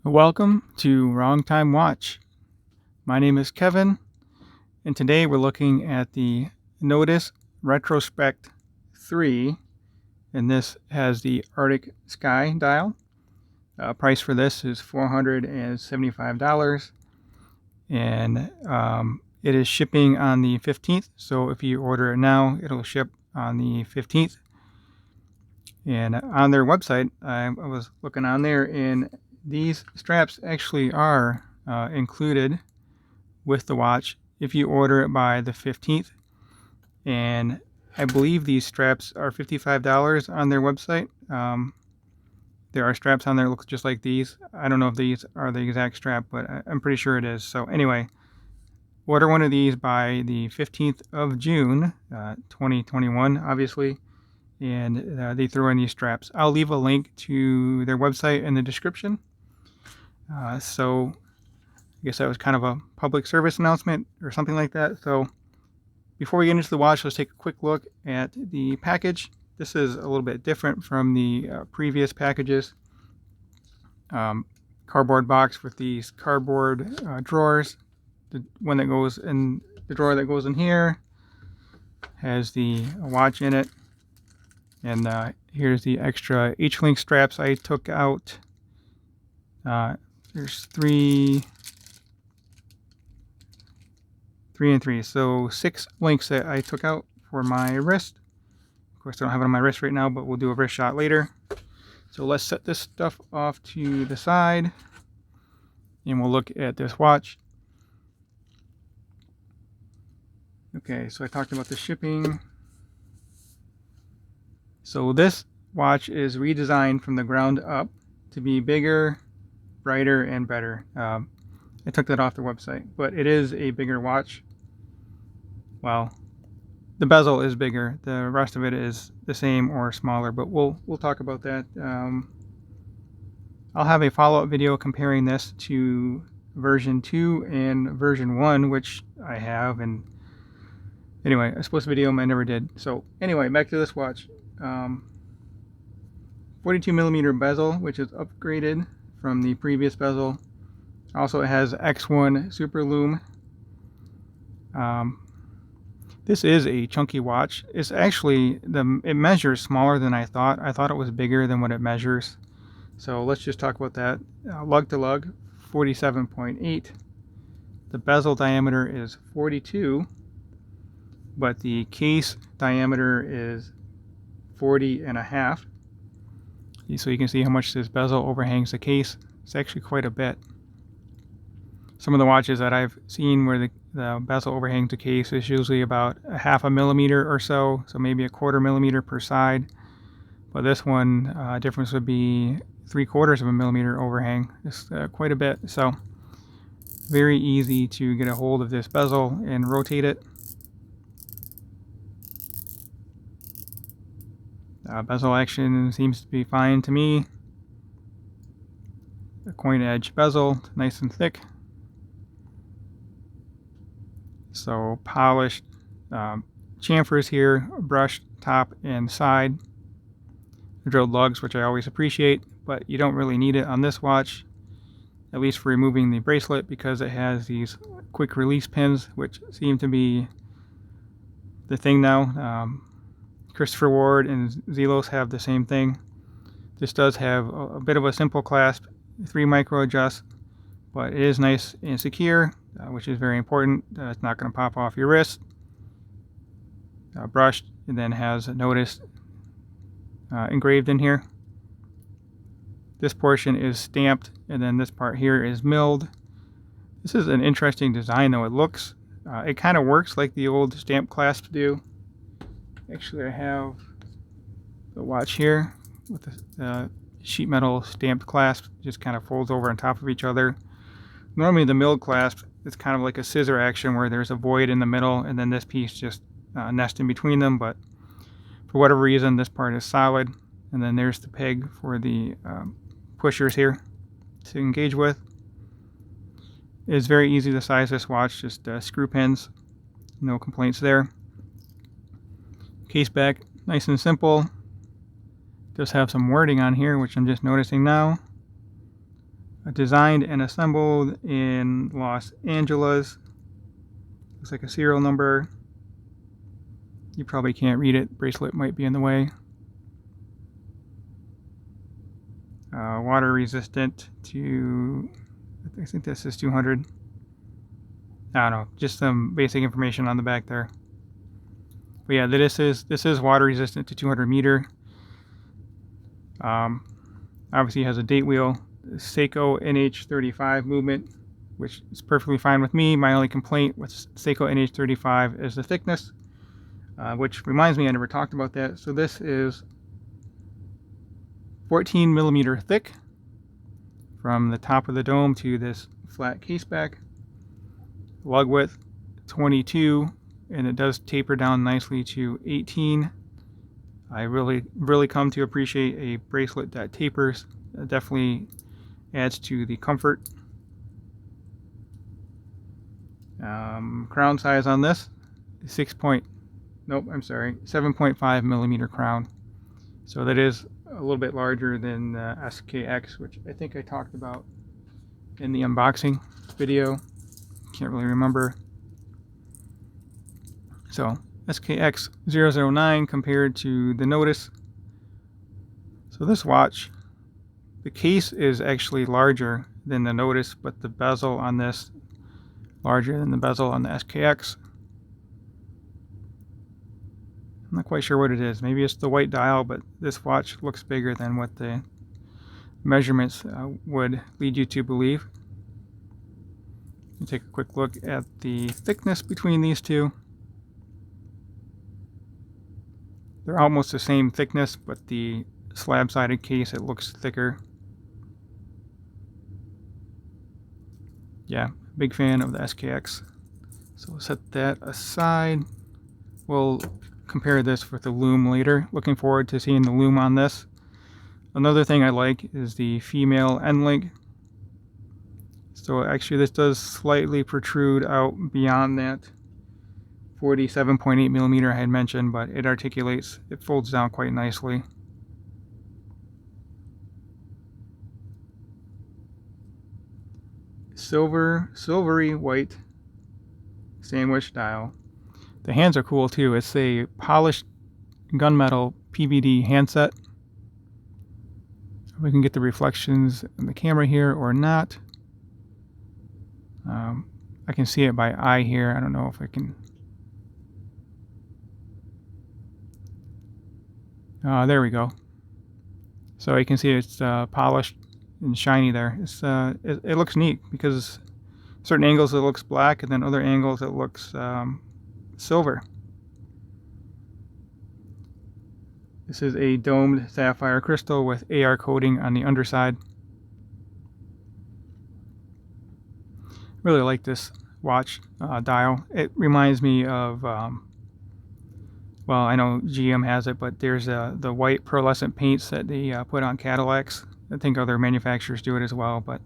Welcome to Wrong Time Watch. My name is Kevin, and today we're looking at the Nodus Retrospect III, and this has the Arctic Sky dial. Price for this is $475, and it is shipping on the 15th, so if you order it now, it'll ship on the 15th. And on their website, I was looking on there, and these straps actually are included with the watch if you order it by the 15th. And I believe these straps are $55 on their website. There are straps on there that look just like these. I don't know if these are the exact strap, but I'm pretty sure it is. So anyway, order one of these by the 15th of June, 2021, obviously. And they throw in these straps. I'll leave a link to their website in the description. So I guess that was kind of a public service announcement or something like that. So before we get into the watch, let's take a quick look at the package. This is a little bit different from the previous packages. Cardboard box with these cardboard drawers. The one that goes in the drawer that goes in here has the watch in it. And here's the extra H-link straps I took out. There's three and three, so 6 links that I took out for my wrist. Of course, I don't have it on my wrist right now, but we'll do a wrist shot later. So let's set this stuff off to the side, and we'll look at this watch. Okay, so I talked about the shipping. So this watch is redesigned from the ground up to be bigger, brighter, and better. I took that off the website, but it is a bigger watch. Well, the bezel is bigger. The rest of it is the same or smaller, but we'll talk about that. I'll have a follow-up video comparing this to version 2 and version 1, which I have. And anyway, I was supposed to video them, I never did. So anyway, back to this watch. 42mm bezel, which is upgraded from the previous bezel. Also, it has X1 Super Lume. This is a chunky watch. It's actually, it measures smaller than I thought. I thought it was bigger than what it measures. So let's just talk about that. Lug to lug, 47.8. The bezel diameter is 42, but the case diameter is 40.5. So you can see how much this bezel overhangs the case. It's actually quite a bit. Some of the watches that I've seen where the bezel overhangs the case is usually about 0.5 millimeter or so, so maybe 1/4 millimeter per side. But this one, difference would be 3/4 of a millimeter overhang. It's quite a bit. So very easy to get a hold of this bezel and rotate it. Bezel action seems to be fine to me. The coin edge bezel, nice and thick. So polished chamfers here, brushed top and side. Drilled lugs, which I always appreciate, but you don't really need it on this watch, at least for removing the bracelet, because it has these quick release pins, which seem to be the thing now. Christopher Ward and Zelos have the same thing. This does have a bit of a simple clasp, 3 micro adjust, but it is nice and secure, which is very important. It's not going to pop off your wrist. Brushed, and then has a Nodus engraved in here. This portion is stamped, and then this part here is milled. This is an interesting design, though. It kind of works like the old stamp clasps do. Actually, I have the watch here with the sheet metal stamped clasp. Just kind of folds over on top of each other. Normally the milled clasp, it's kind of like a scissor action where there's a void in the middle, and then this piece just nests in between them. But for whatever reason, this part is solid. And then there's the peg for the pushers here to engage with. It's very easy to size this watch, just screw pins. No complaints there. Case back, nice and simple. Does have some wording on here, which I'm just noticing now. Designed and assembled in Los Angeles. Looks like a serial number. You probably can't read it. Bracelet might be in the way. Water resistant to, I think this is 200. I don't know, just some basic information on the back there. But yeah, this is water resistant to 200 meter. Obviously has a date wheel, Seiko NH35 movement, which is perfectly fine with me. My only complaint with Seiko NH35 is the thickness, which reminds me I never talked about that. So this is 14 millimeter thick from the top of the dome to this flat case back. Lug width 22, and it does taper down nicely to 18. I really come to appreciate a bracelet that tapers. It definitely adds to the comfort. Crown size on this, 7.5 millimeter crown. So that is a little bit larger than the SKX, which I think I talked about in the unboxing video. Can't really remember. So SKX 009 compared to the Nodus. So this watch, the case is actually larger than the Nodus, but the bezel on this larger than the bezel on the SKX. I'm not quite sure what it is. Maybe it's the white dial, but this watch looks bigger than what the measurements would lead you to believe. We'll take a quick look at the thickness between these two. They're almost the same thickness, but the slab-sided case, it looks thicker. Yeah, big fan of the SKX. So we'll set that aside. We'll compare this with the Lume later. Looking forward to seeing the Lume on this. Another thing I like is the female end link. So actually this does slightly protrude out beyond that 47.8 millimeter I had mentioned, but it articulates, it folds down quite nicely. Silvery white sandwich dial. The hands are cool too. It's a polished gunmetal PVD handset. We can get the reflections in the camera here or not. I can see it by eye here. I don't know if I can. There we go. So you can see it's polished and shiny there. It looks neat because certain angles it looks black, and then other angles it looks silver. This is a domed sapphire crystal with AR coating on the underside. Really like this watch dial. It reminds me of, well, I know GM has it, but there's the white pearlescent paints that they put on Cadillacs. I think other manufacturers do it as well, but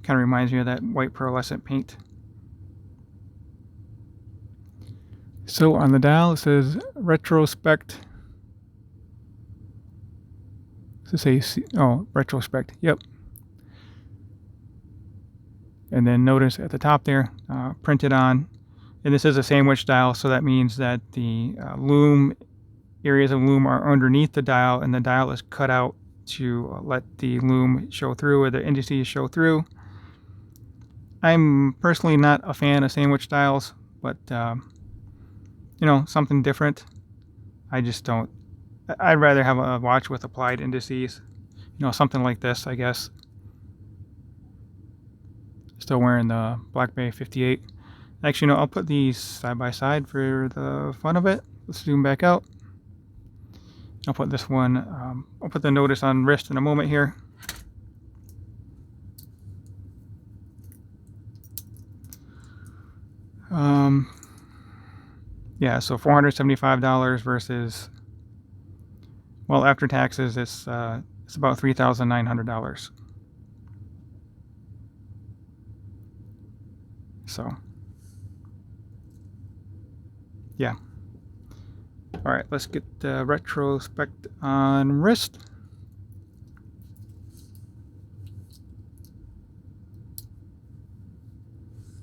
kind of reminds me of that white pearlescent paint. So on the dial it says Retrospect. Does it say Retrospect? Yep. And then notice at the top there, printed on. And this is a sandwich dial, so that means that the Lume, areas of Lume are underneath the dial, and the dial is cut out to let the Lume show through, or the indices show through. I'm personally not a fan of sandwich dials, but you know, something different. I just don't. I'd rather have a watch with applied indices. You know, something like this, I guess. Still wearing the Black Bay 58. Actually, no, I'll put these side by side for the fun of it. Let's zoom back out. I'll put this one, I'll put the Nodus on wrist in a moment here. Yeah, so $475 versus, well, after taxes, it's about $3,900. So, yeah. All right, let's get the Retrospect on wrist.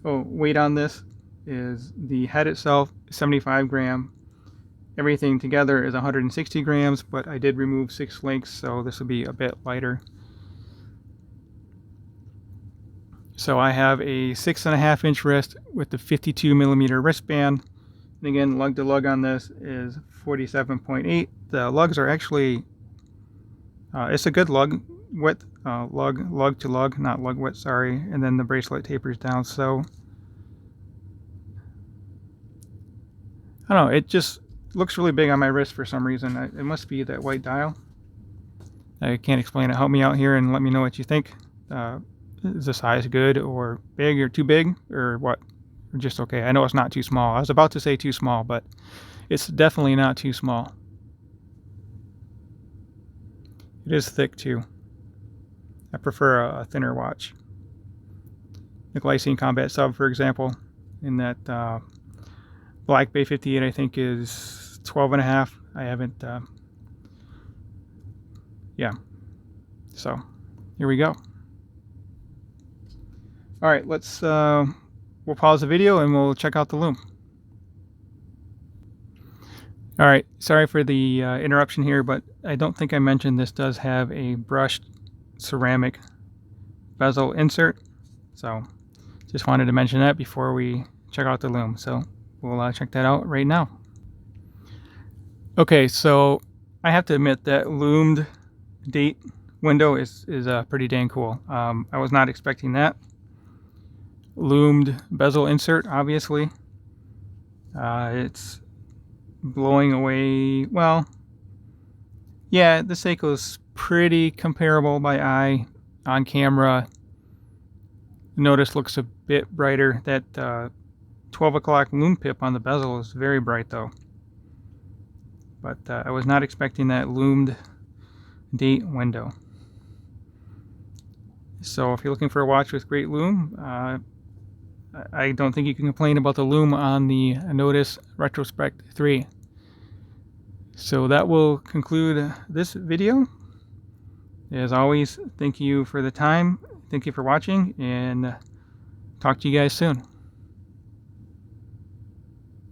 weight on this is the head itself 75 gram. Everything together is 160 grams, but I did remove 6 links, so this will be a bit lighter. So I have a 6.5 inch wrist with the 52 millimeter wristband. And again, lug to lug on this is 47.8. The lugs are actually, it's a good lug width, lug to lug, not lug width, sorry. And then the bracelet tapers down. So I don't know, it just looks really big on my wrist for some reason. It must be that white dial. I can't explain it. Help me out here and let me know what you think. Is the size good or big or too big or what? Or just okay? I know it's not too small. I was about to say too small, but it's definitely not too small. It is thick too. I prefer a thinner watch. The Glycine Combat Sub, for example, in that Black Bay 58, I think is 12.5. I haven't, yeah. So here we go. All right, let's, we'll pause the video and we'll check out the Lume. All right, sorry for the interruption here, but I don't think I mentioned this does have a brushed ceramic bezel insert. So just wanted to mention that before we check out the Lume. So we'll check that out right now. Okay, so I have to admit that loomed date window is pretty dang cool. I was not expecting that. Loomed bezel insert, obviously. It's blowing away, well, yeah, the Seiko's pretty comparable by eye. On camera, Nodus looks a bit brighter. That 12 o'clock Lume pip on the bezel is very bright though. But I was not expecting that loomed date window. So if you're looking for a watch with great lume, I don't think you can complain about the lume on the Nodus Retrospect III. So that will conclude this video. As always, thank you for the time. Thank you for watching, and talk to you guys soon.